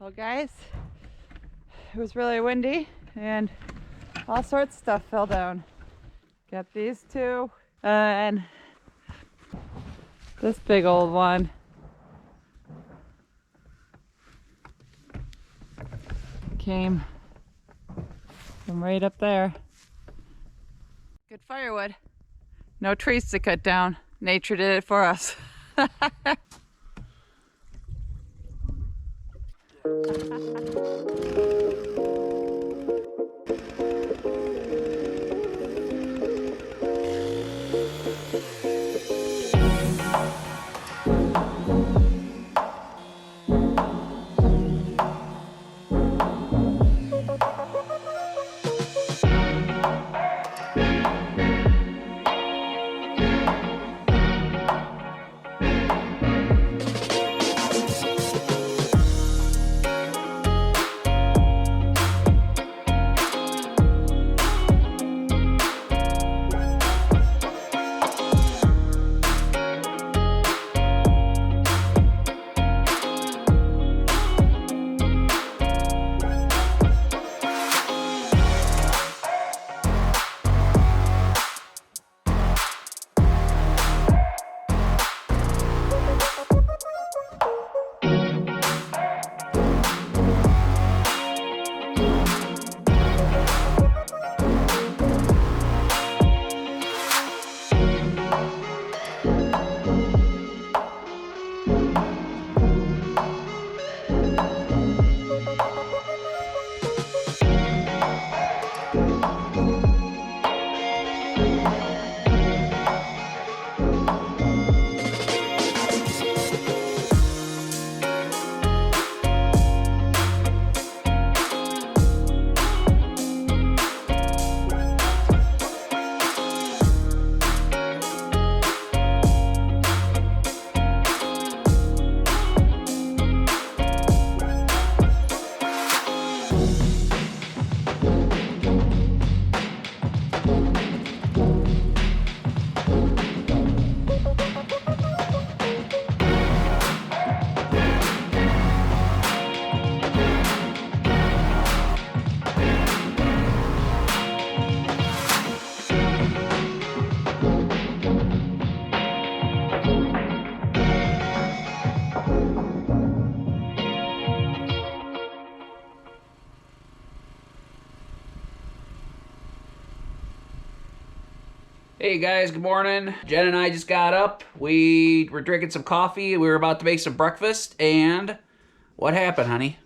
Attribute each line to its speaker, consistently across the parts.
Speaker 1: Well, guys, it was really windy and all sorts of stuff fell down. Got these two and this big old one. Came from right up there. Good firewood. No trees to cut down. Nature did it for us.
Speaker 2: Hey guys, good morning. Jen and I just got up. We were drinking some coffee. We were about to make some breakfast, and what happened, honey?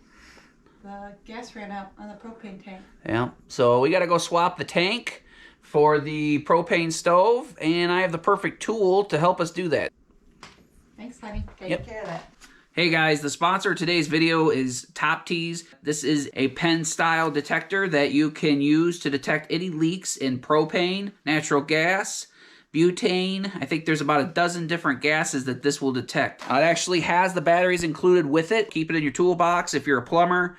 Speaker 1: The gas ran out on the propane tank.
Speaker 2: Yeah, so we gotta go swap the tank for the propane stove, and I have the perfect tool to help us do that.
Speaker 1: Thanks, honey. Take
Speaker 2: Yep.
Speaker 1: care of that.
Speaker 2: Hey guys, the sponsor of today's video is Toptes. This is a pen style detector that you can use to detect any leaks in propane, natural gas, butane. I think there's about a dozen different gases that this will detect. It actually has the batteries included with it. Keep it in your toolbox if you're a plumber,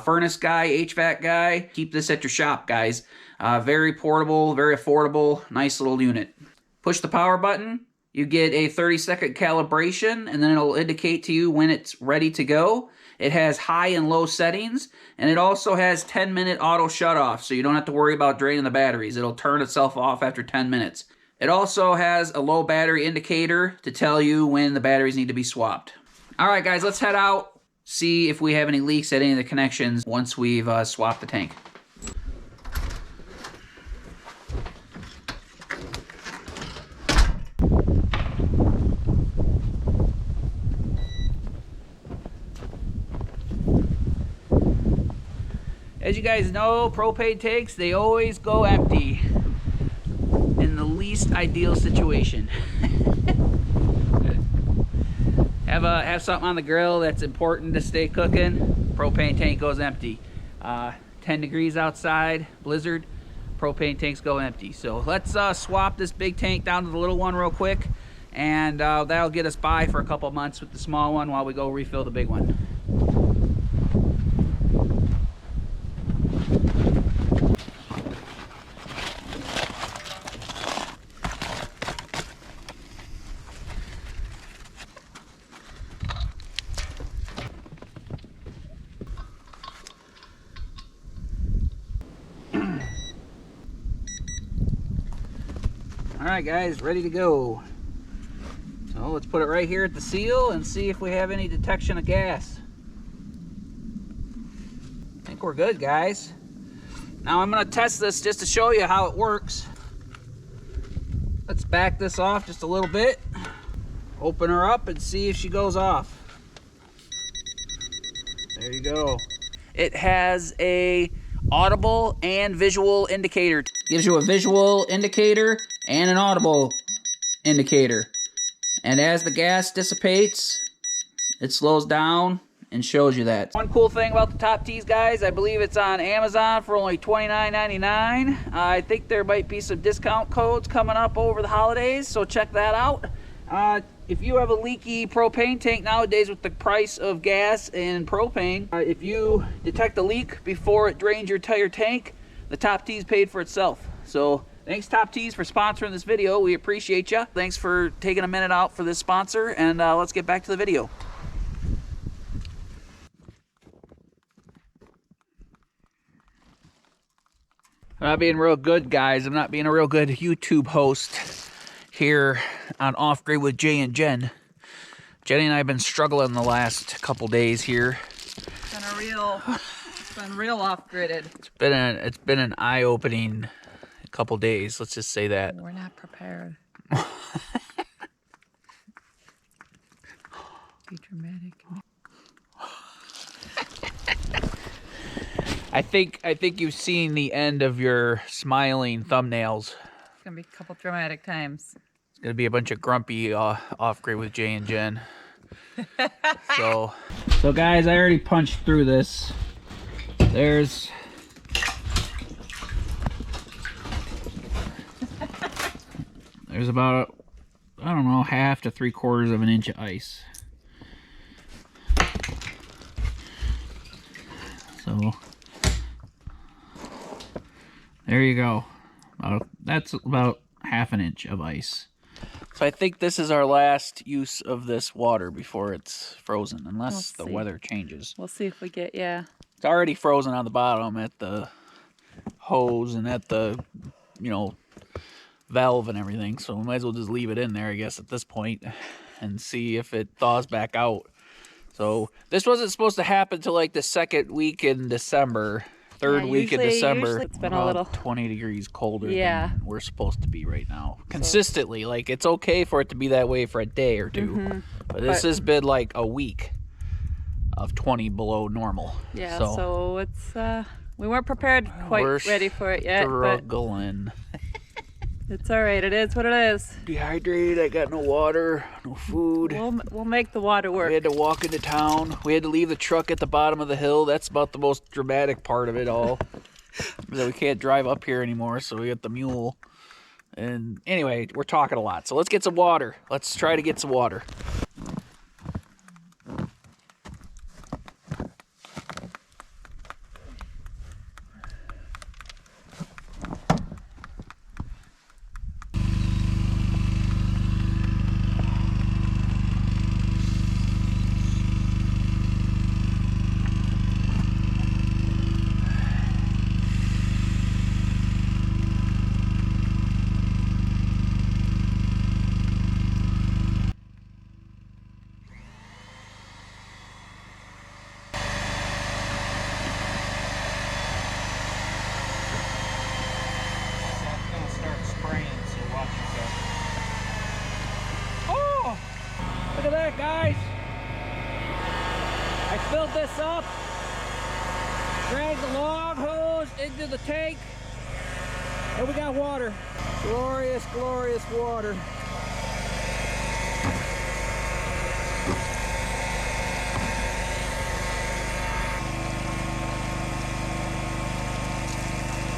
Speaker 2: furnace guy, HVAC guy. Keep this at your shop, guys. Very portable, very affordable, nice little unit. Push the power button. You get a 30-second calibration, and then it'll indicate to you when it's ready to go. It has high and low settings, and it also has 10-minute auto shut-off, so you don't have to worry about draining the batteries. It'll turn itself off after 10 minutes. It also has a low battery indicator to tell you when the batteries need to be swapped. All right, guys, let's head out, see if we have any leaks at any of the connections once we've swapped the tank. As you guys know, propane tanks, they always go empty in the least ideal situation. Have something on the grill that's important to stay cooking, propane tank goes empty. 10 degrees outside, blizzard, propane tanks go empty. So let's swap this big tank down to the little one real quick, and that'll get us by for a couple months with the small one while we go refill the big one. right, guys, ready to go. So let's put it right here at the seal and see if we have any detection of gas. I think we're good, guys. Now I'm gonna test this just to show you how it works. Let's back this off just a little bit. Open her up and see if she goes off. There you go. It has a audible and visual indicator. Gives you a visual indicator and an audible indicator. And as the gas dissipates, it slows down and shows you that. One cool thing about the Toptes, guys, I believe it's on Amazon for only $29.99. I think there might be some discount codes coming up over the holidays, so check that out. If you have a leaky propane tank nowadays with the price of gas and propane, if you detect a leak before it drains your entire tank, the Toptes paid for itself. So thanks, Toptes, for sponsoring this video. We appreciate you. Thanks for taking a minute out for this sponsor, and let's get back to the video. I'm not being real good, guys. I'm not being a real good YouTube host here on Off Grid with Jay and Jen. Jenny and I have been struggling the last couple days here.
Speaker 1: It's been real off-gridded.
Speaker 2: It's been an eye-opening couple days. Let's just say that.
Speaker 1: We're not prepared. Be dramatic.
Speaker 2: I think you've seen the end of your smiling thumbnails.
Speaker 1: It's gonna be a couple dramatic times.
Speaker 2: It's gonna be a bunch of grumpy Off Grid with Jay and Jen. So guys, I already punched through this. There's about, I don't know, 1/2 to 3/4 of an inch of ice. So there you go. That's about 1/2 inch of ice. So I think this is our last use of this water before it's frozen, unless the weather changes.
Speaker 1: We'll see if we get, yeah.
Speaker 2: It's already frozen on the bottom at the hose and at the, valve and everything. So we might as well just leave it in there, I guess, at this point and see if it thaws back out. So this wasn't supposed to happen till like the second week in December. Third week in December.
Speaker 1: It's been a little
Speaker 2: 20 degrees colder than we're supposed to be right now. Consistently, like it's okay for it to be that way for a day or two, but this has been like a week of 20 below normal.
Speaker 1: Yeah, so it's we weren't prepared quite ready for it yet.
Speaker 2: Struggling.
Speaker 1: It's all right. It is what it is.
Speaker 2: Dehydrated. I got no water, no food.
Speaker 1: We'll make the water work.
Speaker 2: We had to walk into town. We had to leave the truck at the bottom of the hill. That's about the most dramatic part of it all. We can't drive up here anymore, so we got the mule. And anyway, we're talking a lot. So let's get some water. Let's try to get some water. Look at that, guys. I filled this up, dragged the log hose into the tank, and we got water. Glorious, glorious water.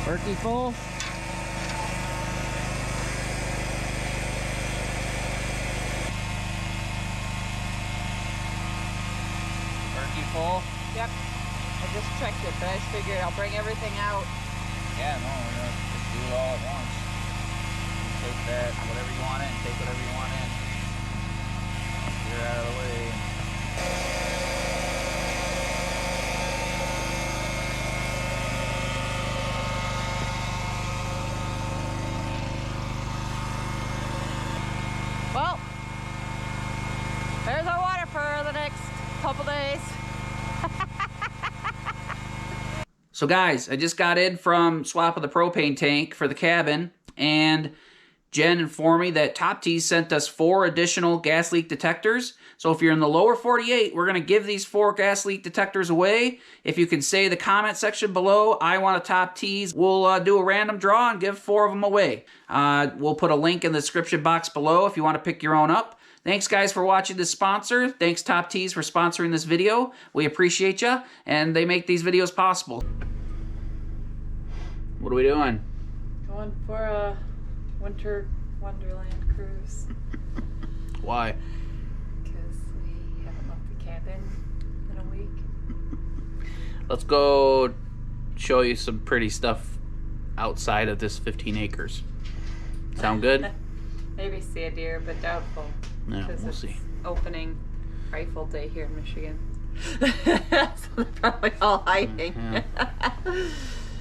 Speaker 2: Turkey full. Full?
Speaker 1: Yep. I just checked it, but I just figured I'll bring everything out.
Speaker 2: Yeah, no, we're gonna just do it all at once. Take that, whatever you want in, take whatever you want in. Get it out of the way. So guys, I just got in from swapping the propane tank for the cabin, and Jen informed me that Toptes sent us 4 additional gas leak detectors. So if you're in the lower 48, we're going to give these 4 gas leak detectors away. If you can say the comment section below, I want a Toptes, we'll do a random draw and give 4 of them away. We'll put a link in the description box below if you want to pick your own up. Thanks, guys, for watching this sponsor. Thanks, Toptes, for sponsoring this video. We appreciate you, and they make these videos possible. What are we doing?
Speaker 1: Going for a winter wonderland cruise.
Speaker 2: Why?
Speaker 1: Because we haven't left the cabin in a week.
Speaker 2: Let's go show you some pretty stuff outside of this 15 acres. Sound good?
Speaker 1: Maybe see a deer, but doubtful.
Speaker 2: Yeah, we'll
Speaker 1: it's
Speaker 2: see.
Speaker 1: Opening rifle day here in Michigan. So they're probably all hiding.
Speaker 2: Yeah.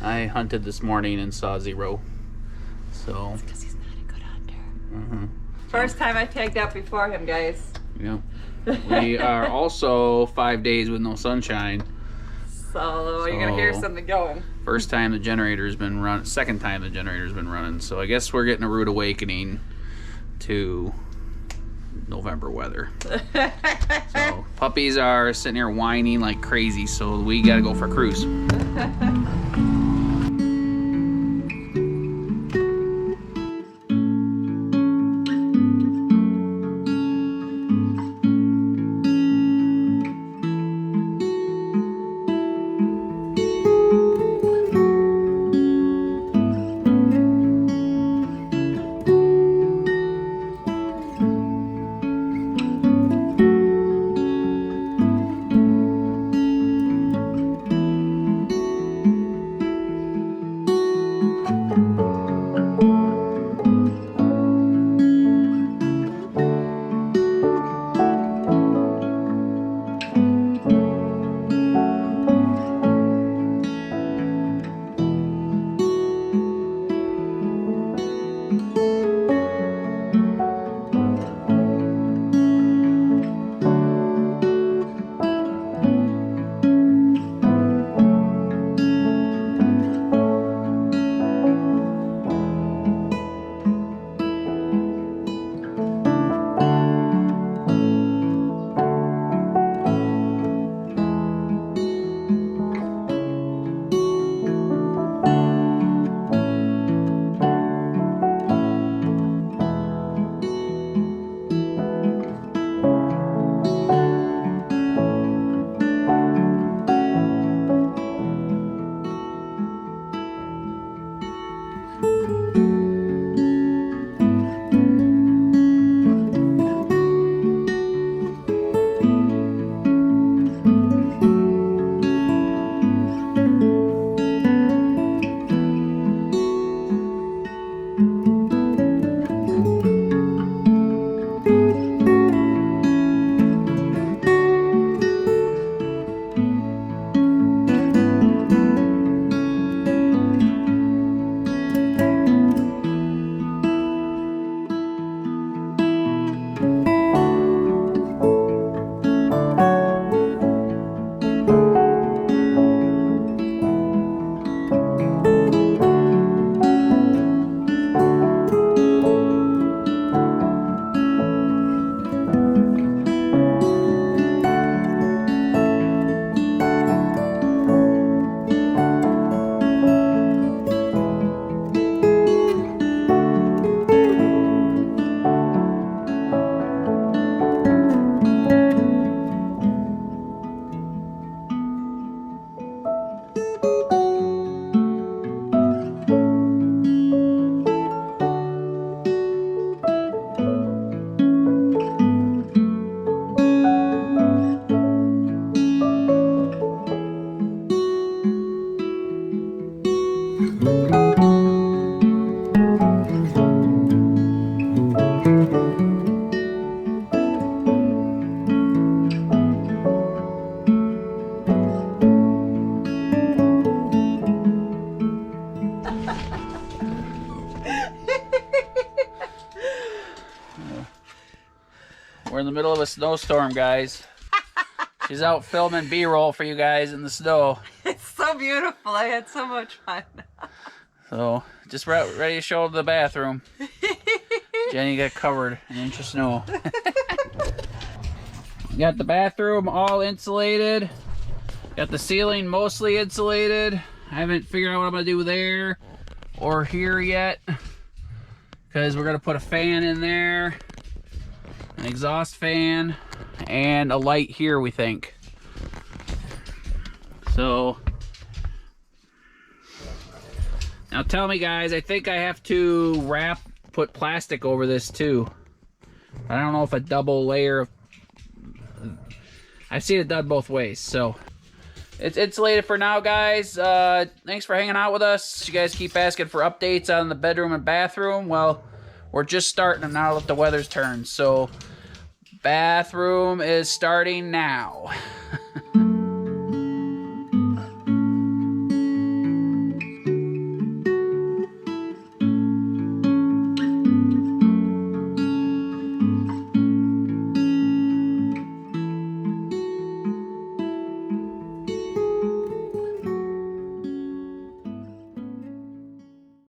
Speaker 2: I hunted this morning and saw 0. So.
Speaker 1: It's because he's not a good hunter.
Speaker 2: Mm-hmm.
Speaker 1: First time I tagged out before him, guys.
Speaker 2: Yep. We are also 5 days with no sunshine.
Speaker 1: So you're gonna hear something going.
Speaker 2: First time the generator's been run. Second time the generator's been running. So I guess we're getting a rude awakening to November weather. So puppies are sitting here whining like crazy. So we gotta go for a cruise. We're in the middle of a snowstorm, guys. She's out filming B-roll for you guys in the snow.
Speaker 1: It's so beautiful. I had so much fun.
Speaker 2: So, just ready to show the bathroom. Jenny got covered in an inch of snow. Got the bathroom all insulated. Got the ceiling mostly insulated. I haven't figured out what I'm going to do there or here yet, because we're going to put a fan in there, an exhaust fan, and a light here, we think. So, now tell me, guys, I think I have to put plastic over this too. I don't know if a double layer of... I've seen it done both ways, so... It's insulated for now, guys. Thanks for hanging out with us. You guys keep asking for updates on the bedroom and bathroom. Well, we're just starting now that the weather's turned. So, bathroom is starting now.